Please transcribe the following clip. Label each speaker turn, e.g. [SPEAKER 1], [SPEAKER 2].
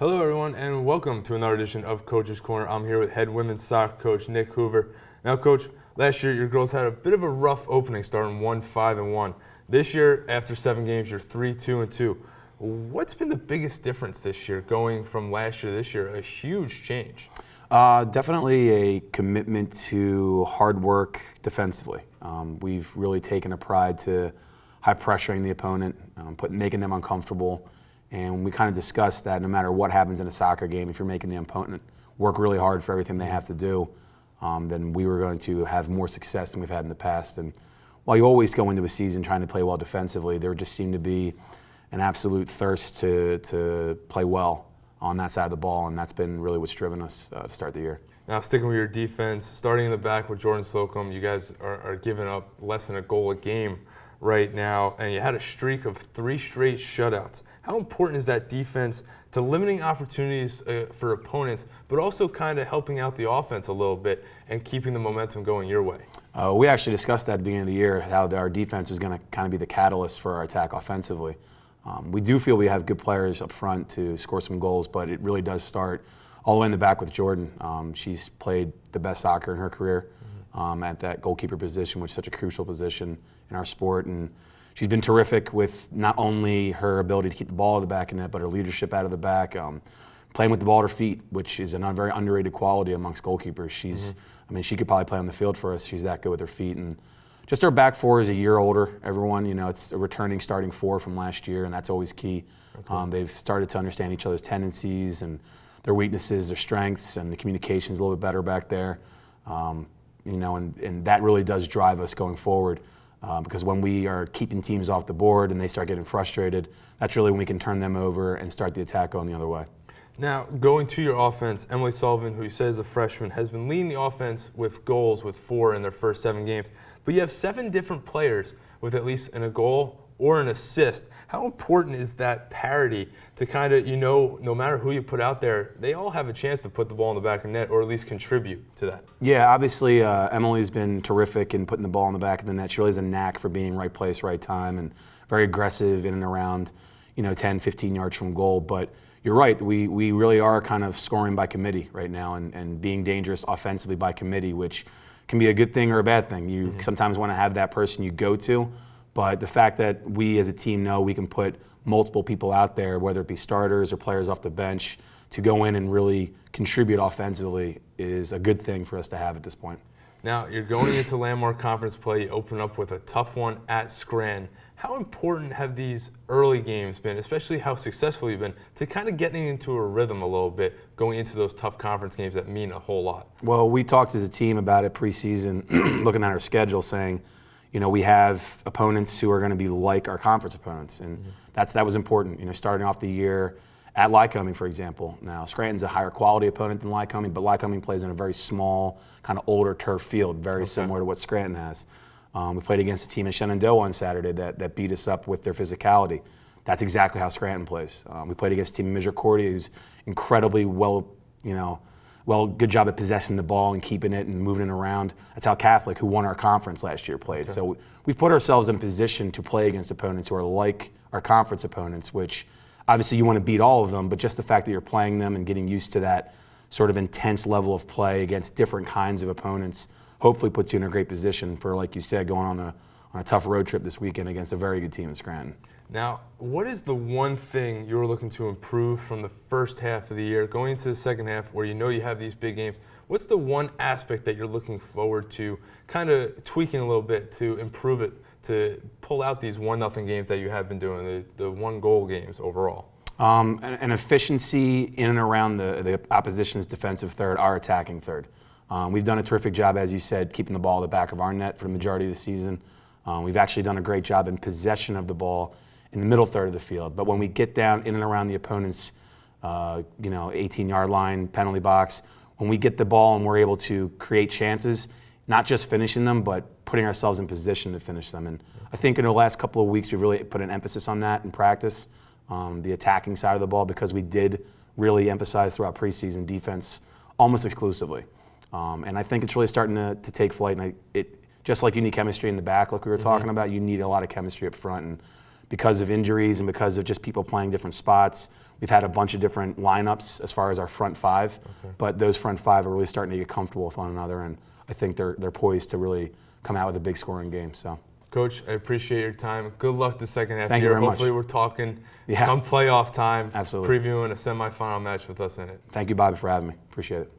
[SPEAKER 1] Hello, everyone, and welcome to another edition of Coach's Corner. I'm here with head women's soccer coach Nick Hoover. Now, Coach, last year your girls had a bit of a rough opening, starting 1-5-1. This year, after 7 games, you're 3-2-2. What's been the biggest difference this year, going from last year to this year? A huge change.
[SPEAKER 2] Definitely a commitment to hard work defensively. We've really taken a pride to high pressuring the opponent, making them uncomfortable. And we kind of discussed that no matter what happens in a soccer game, if you're making the opponent work really hard for everything they have to do, then we were going to have more success than we've had in the past. And while you always go into a season trying to play well defensively, there just seemed to be an absolute thirst to play well on that side of the ball, and that's been really what's driven us to start the year.
[SPEAKER 1] Now, sticking with your defense, starting in the back with Jordan Slocum, you guys are giving up less than a goal a game right now, and you had a streak of 3 straight shutouts. How important is that defense to limiting opportunities for opponents, but also kind of helping out the offense a little bit and keeping the momentum going your way?
[SPEAKER 2] We actually discussed that at the beginning of the year, how our defense is going to kind of be the catalyst for our attack offensively. We do feel we have good players up front to score some goals, but it really does start all the way in the back with Jordan. She's played the best soccer in her career at that goalkeeper position, which is such a crucial position in our sport. And she's been terrific with not only her ability to keep the ball at the back of the net, but her leadership out of the back, playing with the ball at her feet, which is a very underrated quality amongst goalkeepers. I mean, she could probably play on the field for us. She's that good with her feet. And just our back four is a year older, everyone. You know, it's a returning starting 4 from last year, and that's always key. Okay. They've started to understand each other's tendencies and their weaknesses, their strengths, and the communication's a little bit better back there. You know, and that really does drive us going forward. Because when we are keeping teams off the board and they start getting frustrated, that's really when we can turn them over and start the attack going the other way.
[SPEAKER 1] Now, going to your offense, Emily Sullivan, who you said is a freshman, has been leading the offense with goals with 4 in their first 7 games. But you have 7 different players with at least a goal or an assist. How important is that parity to kind of, no matter who you put out there, they all have a chance to put the ball in the back of the net or at least contribute to that?
[SPEAKER 2] Yeah, obviously Emily's been terrific in putting the ball in the back of the net. She really has a knack for being right place, right time, and very aggressive in and around, 10, 15 yards from goal. But you're right, we really are kind of scoring by committee right now and being dangerous offensively by committee, which can be a good thing or a bad thing. You sometimes want to have that person you go to, but the fact that we as a team know we can put multiple people out there, whether it be starters or players off the bench, to go in and really contribute offensively is a good thing for us to have at this point.
[SPEAKER 1] Now, you're going into landmark conference play. You open up with a tough one at Scranton. How important have these early games been, especially how successful you've been, to kind of getting into a rhythm a little bit going into those tough conference games that mean a whole lot? Well,
[SPEAKER 2] we talked as a team about it preseason, looking at our schedule, saying, we have opponents who are going to be like our conference opponents, and that was important. Starting off the year at Lycoming, for example. Now, Scranton's a higher quality opponent than Lycoming, but Lycoming plays in a very small, kind of older turf field, very similar to what Scranton has. We played against a team in Shenandoah on Saturday that beat us up with their physicality. That's exactly how Scranton plays. We played against a team in Misericordia who's incredibly good job at possessing the ball and keeping it and moving it around. That's how Catholic, who won our conference last year, played. Okay. So we've put ourselves in a position to play against opponents who are like our conference opponents, which obviously you want to beat all of them, but just the fact that you're playing them and getting used to that sort of intense level of play against different kinds of opponents hopefully puts you in a great position for, like you said, going on a tough road trip this weekend against a very good team in Scranton.
[SPEAKER 1] Now, what is the one thing you're looking to improve from the first half of the year, going into the second half where you have these big games? What's the one aspect that you're looking forward to kind of tweaking a little bit to improve it, to pull out these 1-0 games that you have been doing, the 1-goal games overall?
[SPEAKER 2] An efficiency in and around the opposition's defensive third, our attacking third. We've done a terrific job, as you said, keeping the ball at the back of our net for the majority of the season. We've actually done a great job in possession of the ball in the middle third of the field. But when we get down in and around the opponent's 18-yard line, penalty box, when we get the ball and we're able to create chances, not just finishing them, but putting ourselves in position to finish them. And I think in the last couple of weeks, we've really put an emphasis on that in practice, the attacking side of the ball, because we did really emphasize throughout preseason defense almost exclusively. And I think it's really starting to take flight. And just like you need chemistry in the back, like we were talking about, you need a lot of chemistry up front. And because of injuries and because of just people playing different spots, We've had a bunch of different lineups as far as our front five, but those front five are really starting to get comfortable with one another, and I think they're poised to really come out with a big scoring game. So,
[SPEAKER 1] Coach, I appreciate your time. Good luck the second half
[SPEAKER 2] Thank
[SPEAKER 1] year.
[SPEAKER 2] you very much.
[SPEAKER 1] Hopefully we're talking
[SPEAKER 2] Yeah.
[SPEAKER 1] come playoff time,
[SPEAKER 2] Absolutely.
[SPEAKER 1] previewing a semifinal match with us in it.
[SPEAKER 2] Thank you, Bobby, for having me. Appreciate it.